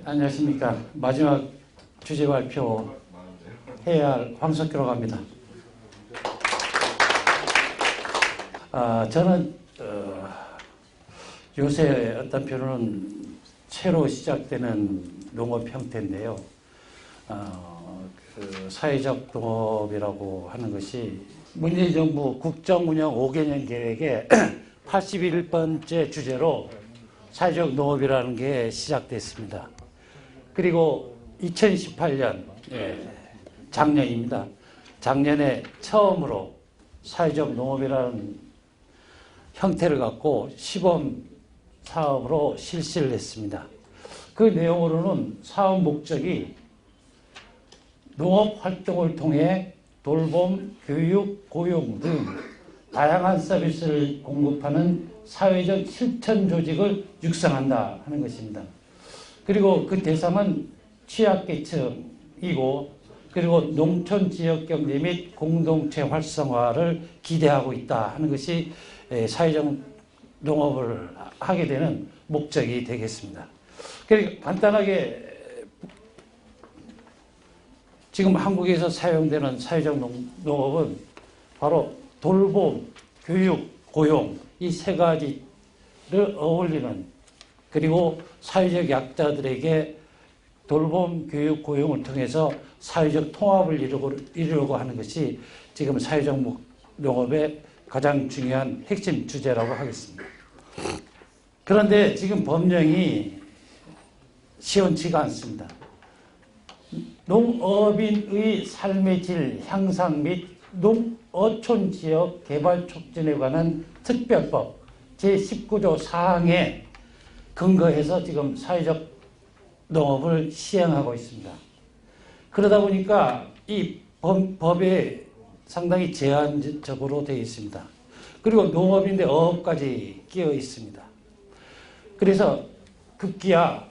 안녕하십니까. 마지막 주제 발표 해야 할 황석규라고 합니다. 저는 요새 어떤 표현은 새로 시작되는 농업 형태인데요. 사회적 농업이라고 하는 것이 문재인 정부 국정운영 5개년 계획의 81번째 주제로 사회적 농업이라는 게 시작됐습니다. 그리고 2018년, 작년입니다. 작년에 처음으로 사회적 농업이라는 형태를 갖고 시범 사업으로 실시를 했습니다. 그 내용으로는 사업 목적이 농업 활동을 통해 돌봄, 교육, 고용 등 다양한 서비스를 공급하는 사회적 실천 조직을 육성한다 하는 것입니다. 그리고 그 대상은 취약계층이고 그리고 농촌 지역 경제 및 공동체 활성화를 기대하고 있다 하는 것이 사회적 농업을 하게 되는 목적이 되겠습니다. 그리고 간단하게 지금 한국에서 사용되는 사회적 농업은 바로 돌봄, 교육, 고용 이 세 가지를 어울리는 그리고 사회적 약자들에게 돌봄, 교육, 고용을 통해서 사회적 통합을 이루려고 하는 것이 지금 사회적 농업의 가장 중요한 핵심 주제라고 하겠습니다. 그런데 지금 법령이 시원치가 않습니다. 농업인의 삶의 질 향상 및 어촌 지역 개발 촉진에 관한 특별법 제19조 4항에 근거해서 지금 사회적 농업을 시행하고 있습니다. 그러다 보니까 이 법에 상당히 제한적으로 되어 있습니다. 그리고 농업인데 어업까지 끼어 있습니다. 그래서 급기야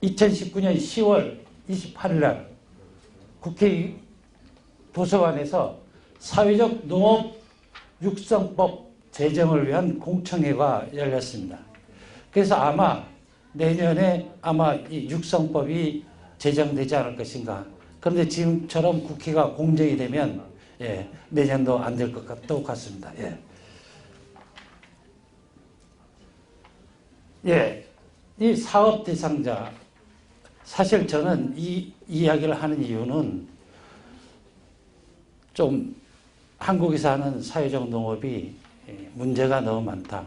2019년 10월 28일 날 국회 도서관에서 사회적 농업 육성법 제정을 위한 공청회가 열렸습니다. 그래서 아마 내년에 이 육성법이 제정되지 않을 것인가. 그런데 지금처럼 국회가 공정이 되면 내년도 안 될 것 같습니다. 이 사업 대상자 사실 저는 이 이야기를 하는 이유는 좀 한국에서 하는 사회적 농업이 문제가 너무 많다.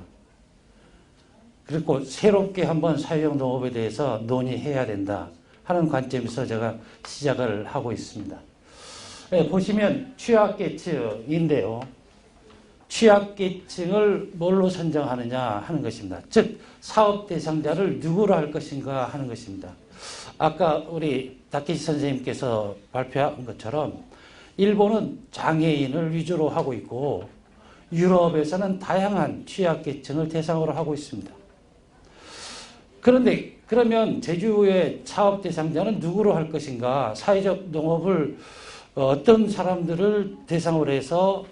그리고 새롭게 한번 사회적 농업에 대해서 논의해야 된다 하는 관점에서 제가 시작을 하고 있습니다. 보시면 취약계층인데요. 취약계층을 뭘로 선정하느냐 하는 것입니다. 즉 사업 대상자를 누구로 할 것인가 하는 것입니다. 아까 우리 다케시 선생님께서 발표한 것처럼 일본은 장애인을 위주로 하고 있고 유럽에서는 다양한 취약계층을 대상으로 하고 있습니다. 그런데 그러면 제주의 사업 대상자는 누구로 할 것인가? 사회적 농업을 어떤 사람들을 대상으로 해서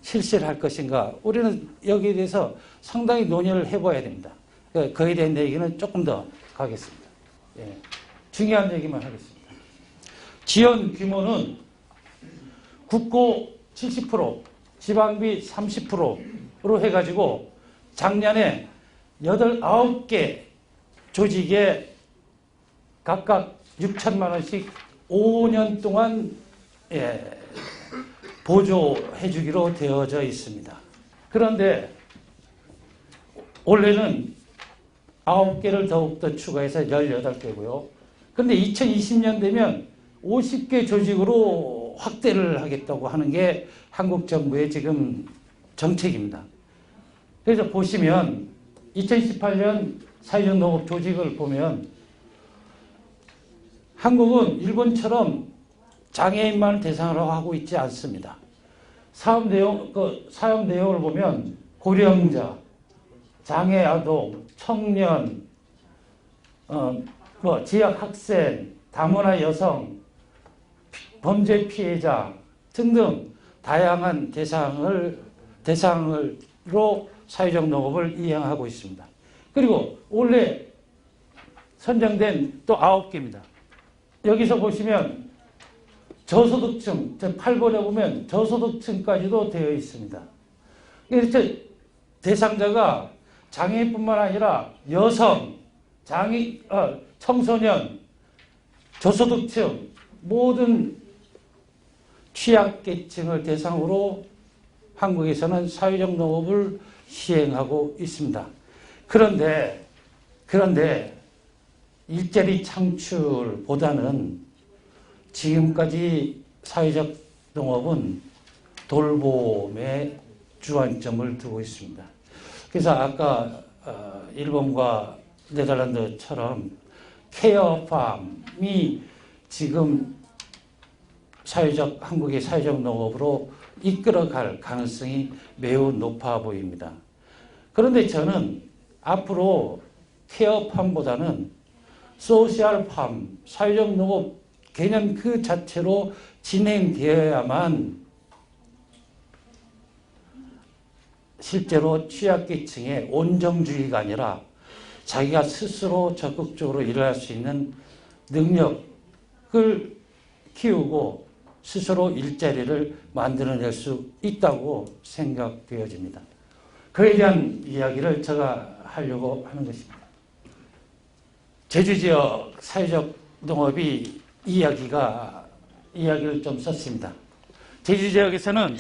실시를 할 것인가? 우리는 여기에 대해서 상당히 논의를 해봐야 됩니다. 그에 대한 얘기는 조금 더 가겠습니다. 중요한 얘기만 하겠습니다. 지원 규모는 국고 70%, 지방비 30%로 해가지고 작년에 9개 조직에 각각 6천만 원씩 5년 동안 보조해 주기로 되어져 있습니다. 그런데 올해는 9개를 더욱더 추가해서 18개고요. 그런데 2020년 되면 50개 조직으로 확대를 하겠다고 하는 게 한국 정부의 지금 정책입니다. 그래서 보시면 2018년 사회적 농업 조직을 보면 한국은 일본처럼 장애인만 대상으로 하고 있지 않습니다. 사업 내용을 보면 고령자, 장애 아동, 청년, 지역 학생, 다문화 여성, 범죄 피해자 등등 다양한 대상으로 사회적 농업을 이행하고 있습니다. 그리고 원래 선정된 또 9개입니다. 여기서 보시면 저소득층, 8번에 보면 저소득층까지도 되어 있습니다. 이렇게 대상자가 장애인뿐만 아니라 여성, 청소년, 저소득층, 모든 취약계층을 대상으로 한국에서는 사회적 농업을 시행하고 있습니다. 그런데 일자리 창출보다는 지금까지 사회적 농업은 돌봄에 주안점을 두고 있습니다. 그래서 아까 일본과 네덜란드처럼 케어팜이 지금 한국의 사회적 농업으로 이끌어갈 가능성이 매우 높아 보입니다. 그런데 저는 앞으로 케어팜보다는 소셜팜, 사회적 농업 개념 그 자체로 진행되어야만 실제로 취약계층의 온정주의가 아니라 자기가 스스로 적극적으로 일할 수 있는 능력을 키우고 스스로 일자리를 만들어낼 수 있다고 생각되어집니다. 그에 대한 이야기를 제가 하려고 하는 것입니다. 제주 지역 사회적 농업이 이야기를 좀 썼습니다. 제주 지역에서는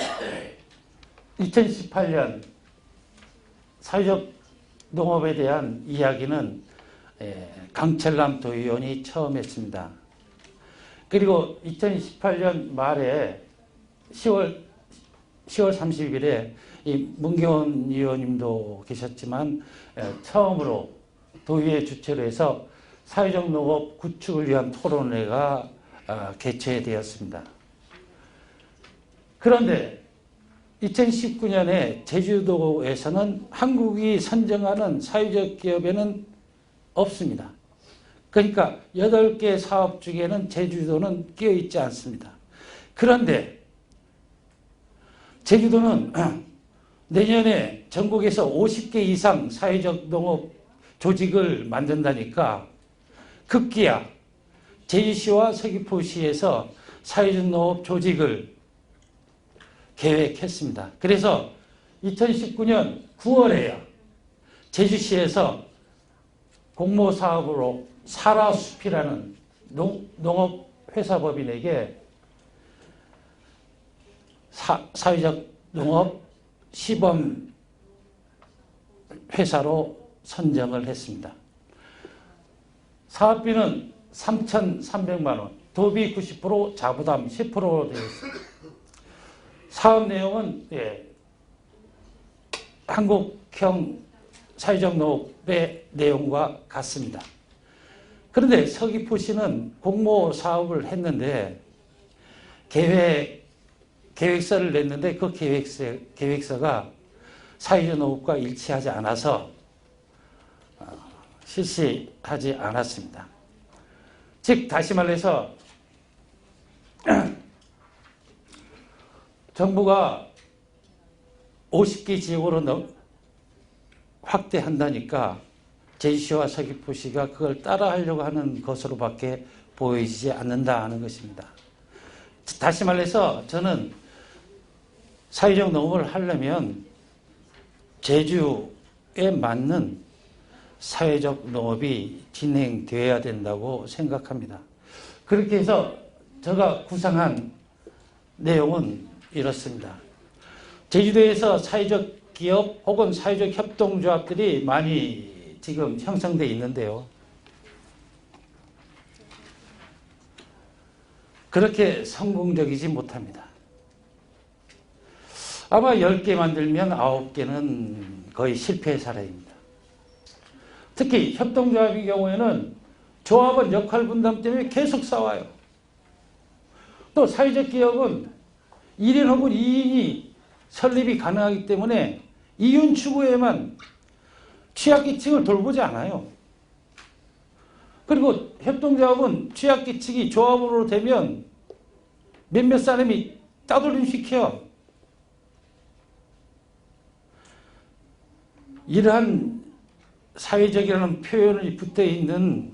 2018년 사회적 농업에 대한 이야기는 강철남 도의원이 처음 했습니다. 그리고 2018년 말에 10월 30일에 이 문경원 의원님도 계셨지만 처음으로 도의회 주최로 해서 사회적 농업 구축을 위한 토론회가 개최되었습니다. 그런데 2019년에 제주도에서는 한국이 선정하는 사회적 기업에는 없습니다. 그러니까 8개 사업 중에는 제주도는 끼어 있지 않습니다. 그런데 제주도는 내년에 전국에서 50개 이상 사회적 농업 조직을 만든다니까 급기야 제주시와 서귀포시에서 사회적 농업 조직을 계획했습니다. 그래서 2019년 9월에야 제주시에서 공모사업으로 사라숲이라는 농업회사법인에게 사회적 농업 시범 회사로 선정을 했습니다. 사업비는 3,300만 원, 도비 90%, 자부담 10%로 되어 있습니다. 사업 내용은 한국형 사회적 농업의 내용과 같습니다. 그런데 서귀포시는 공모 사업을 했는데 계획서를 냈는데 그 계획서가 사회적 농업과 일치하지 않아서 실시하지 않았습니다. 즉 다시 말해서 정부가 50개 지역으로 확대한다니까 제주시와 서귀포시가 그걸 따라하려고 하는 것으로밖에 보이지 않는다 하는 것입니다. 다시 말해서 저는 사회적 농업을 하려면 제주에 맞는 사회적 농업이 진행되어야 된다고 생각합니다. 그렇게 해서 제가 구상한 내용은 이렇습니다. 제주도에서 사회적 기업 혹은 사회적 협동조합들이 많이 지금 형성되어 있는데요. 그렇게 성공적이지 못합니다. 아마 10개 만들면 9개는 거의 실패 사례입니다. 특히 협동조합의 경우에는 조합은 역할 분담 때문에 계속 싸워요. 또 사회적 기업은 1인 혹은 2인이 설립이 가능하기 때문에 이윤 추구에만 취약계층을 돌보지 않아요. 그리고 협동조합은 취약계층이 조합으로 되면 몇몇 사람이 따돌림 시켜요. 이러한 사회적이라는 표현이 붙어 있는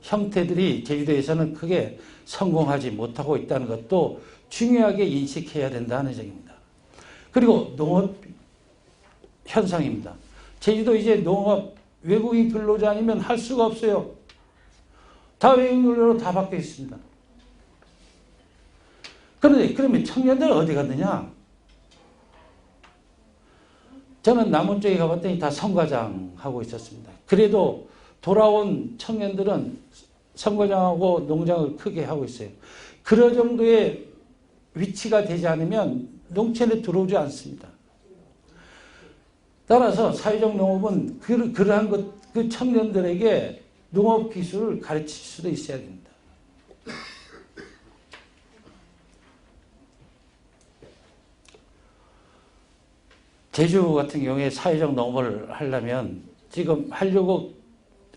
형태들이 제주도에서는 크게 성공하지 못하고 있다는 것도 중요하게 인식해야 된다는 점입니다. 그리고 농업 현상입니다. 제주도 이제 농업 외국인 근로자 아니면 할 수가 없어요. 다 외국인 근로로 다 바뀌어 있습니다. 그런데 그러면 청년들은 어디 갔느냐? 저는 남원 쪽에 가봤더니 다 선과장 하고 있었습니다. 그래도 돌아온 청년들은 선과장하고 농장을 크게 하고 있어요. 그런 정도의 위치가 되지 않으면 농촌에 들어오지 않습니다. 따라서 사회적 농업은 그러한 그 청년들에게 농업 기술을 가르칠 수도 있어야 됩니다. 제주 같은 경우에 사회적 농업을 하려면 지금 하려고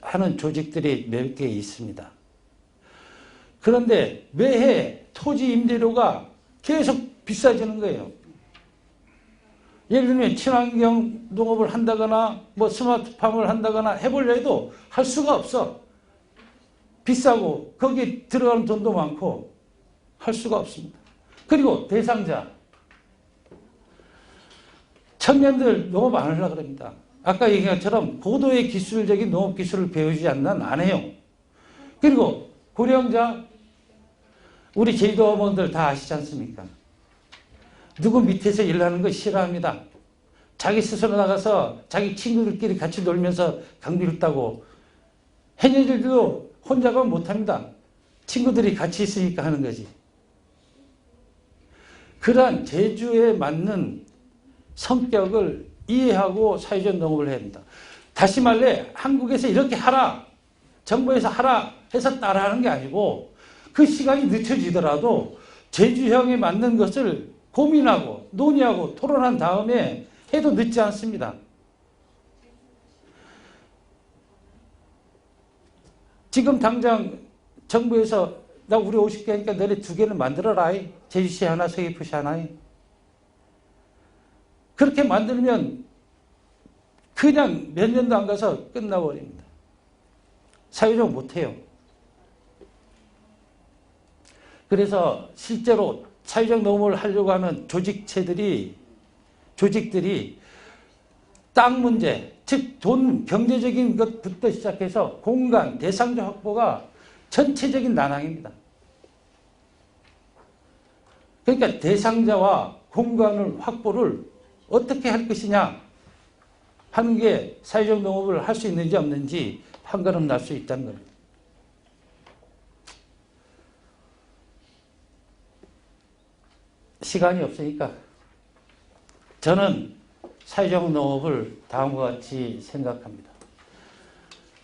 하는 조직들이 몇 개 있습니다. 그런데 매해 토지 임대료가 계속 비싸지는 거예요. 예를 들면 친환경 농업을 한다거나 뭐 스마트팜을 한다거나 해보려 해도 할 수가 없어. 비싸고 거기에 들어가는 돈도 많고 할 수가 없습니다. 그리고 대상자. 청년들 농업 안 하려고 그럽니다. 아까 얘기한 것처럼 고도의 기술적인 농업 기술을 배우지 않는 안 해요. 그리고 고령자, 우리 제주도 어머니들 다 아시지 않습니까? 누구 밑에서 일하는 거 싫어합니다. 자기 스스로 나가서 자기 친구들끼리 같이 놀면서 강비를 따고 해녀들도 혼자 가면 못합니다. 친구들이 같이 있으니까 하는 거지. 그러한 제주에 맞는 성격을 이해하고 사회적 농업을 해야 된다. 다시 말해 한국에서 이렇게 하라, 정부에서 하라 해서 따라하는 게 아니고 그 시간이 늦춰지더라도 제주형에 맞는 것을 고민하고 논의하고 토론한 다음에 해도 늦지 않습니다. 지금 당장 정부에서 나 우리 50개 하니까 너네 2개는 만들어라. 제주시 하나, 서귀포시 하나. 그렇게 만들면 그냥 몇 년도 안 가서 끝나버립니다. 사회적 못해요. 그래서 실제로 사회적 농업을 하려고 하는 조직들이 땅 문제, 즉 돈 경제적인 것부터 시작해서 공간, 대상자 확보가 전체적인 난항입니다. 그러니까 대상자와 공간을 확보를 어떻게 할 것이냐 하는 게 사회적 농업을 할 수 있는지 없는지 판가름 날 수 있다는 겁니다. 시간이 없으니까 저는 사회적 농업을 다음과 같이 생각합니다.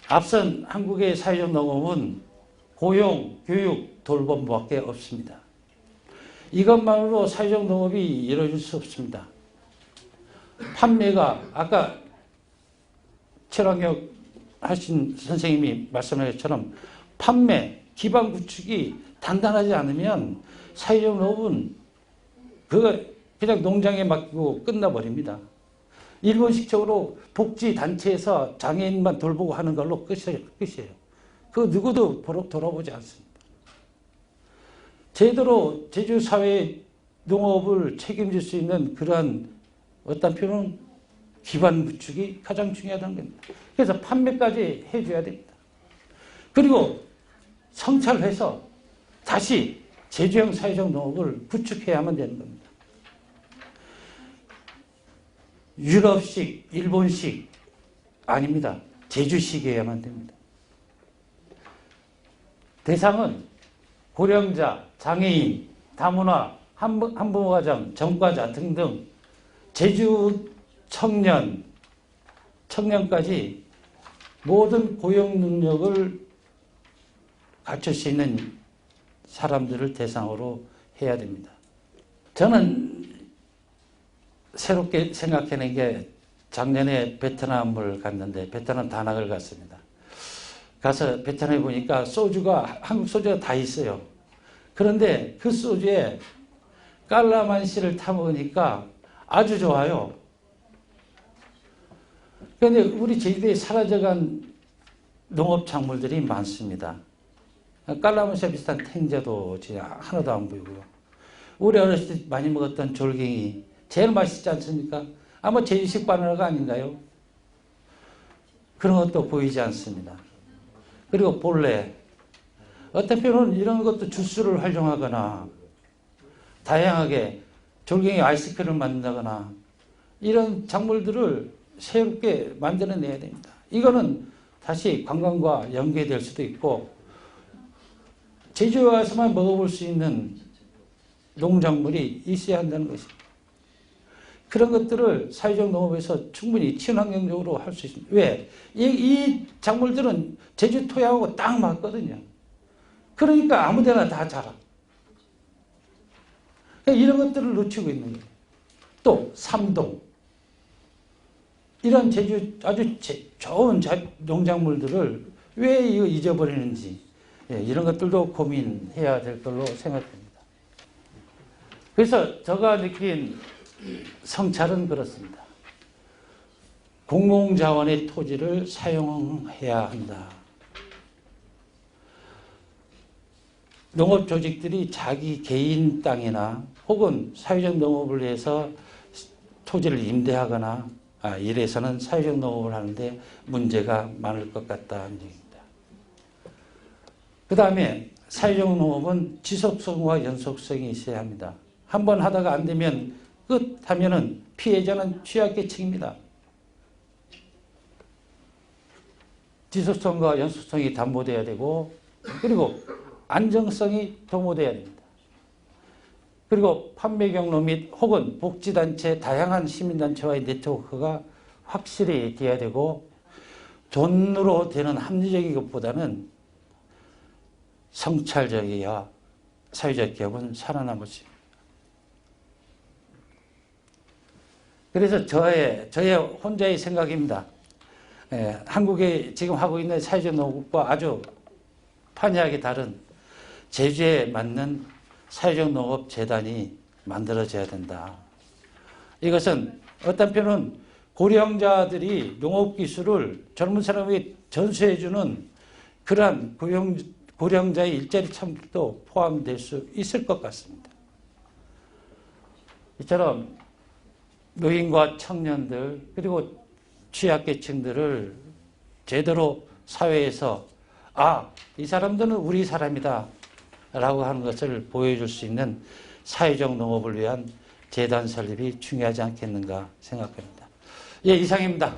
앞선 한국의 사회적 농업은 고용, 교육, 돌봄밖에 없습니다. 이것만으로 사회적 농업이 이루어질 수 없습니다. 판매가 아까 최랑혁 하신 선생님이 말씀하신 것처럼 판매, 기반 구축이 단단하지 않으면 사회적 농업은 그냥 농장에 맡기고 끝나버립니다. 일본식적으로 복지단체에서 장애인만 돌보고 하는 걸로 끝이에요. 그 누구도 돌아보지 않습니다. 제대로 제주 사회 농업을 책임질 수 있는 그러한 어떤 표현은 기반 구축이 가장 중요하다는 겁니다. 그래서 판매까지 해줘야 됩니다. 그리고 성찰해서 다시 제주형 사회적 농업을 구축해야만 되는 겁니다. 유럽식, 일본식 아닙니다. 제주식이어야만 됩니다. 대상은 고령자, 장애인, 다문화, 한부모 가정, 전과자 등등 제주 청년까지 모든 고용 능력을 갖출 수 있는 사람들을 대상으로 해야 됩니다. 저는 새롭게 생각해낸 게 작년에 베트남을 갔는데 베트남 다낭을 갔습니다. 가서 베트남에 보니까 소주가 한국 소주가 다 있어요. 그런데 그 소주에 깔라만시를 타먹으니까 아주 좋아요. 그런데 우리 제주도에 사라져간 농업 작물들이 많습니다. 깔라모시아 비슷한 탱자도 진짜 하나도 안 보이고요. 우리 어렸을 때 많이 먹었던 졸갱이 제일 맛있지 않습니까? 아마 제주식 바나나가 아닌가요? 그런 것도 보이지 않습니다. 그리고 본래 어떤 편은 이런 것도 주스를 활용하거나 다양하게 졸갱이 아이스크림을 만든다거나 이런 작물들을 새롭게 만들어내야 됩니다. 이거는 다시 관광과 연계될 수도 있고 제주에 와서만 먹어볼 수 있는 농작물이 있어야 한다는 것입니다. 그런 것들을 사회적 농업에서 충분히 친환경적으로 할 수 있습니다. 왜? 이 작물들은 제주 토양하고 딱 맞거든요. 그러니까 아무데나 다 자라. 이런 것들을 놓치고 있는 거예요. 또 삼동. 이런 제주 아주 좋은 농작물들을 왜 이거 잊어버리는지 이런 것들도 고민해야 될 걸로 생각됩니다. 그래서 제가 느낀 성찰은 그렇습니다. 공공자원의 토지를 사용해야 한다. 농업조직들이 자기 개인 땅이나 혹은 사회적 농업을 위해서 토지를 임대하거나 이래서는 사회적 농업을 하는데 문제가 많을 것 같다는 얘기입니다. 그 다음에 사회적 농업은 지속성과 연속성이 있어야 합니다. 한번 하다가 안 되면 끝 하면은 피해자는 취약계층입니다. 지속성과 연속성이 담보돼야 되고 그리고 안정성이 도모돼야 됩니다. 그리고 판매 경로 및 혹은 복지단체, 다양한 시민단체와의 네트워크가 확실히 돼야 되고 돈으로 되는 합리적인 것보다는 성찰적이야 사회적 기업은 살아남을 수 있습니다. 그래서 저의 혼자의 생각입니다. 한국에 지금 하고 있는 사회적 농업과 아주 판이하게 다른 제주에 맞는 사회적 농업 재단이 만들어져야 된다. 이것은 어떤 편은 고령자들이 농업 기술을 젊은 사람에게 전수해주는 그러한 고령자의 일자리 창출도 포함될 수 있을 것 같습니다. 이처럼 노인과 청년들 그리고 취약계층들을 제대로 사회에서 이 사람들은 우리 사람이다 라고 하는 것을 보여줄 수 있는 사회적 농업을 위한 재단 설립이 중요하지 않겠는가 생각합니다. 이상입니다.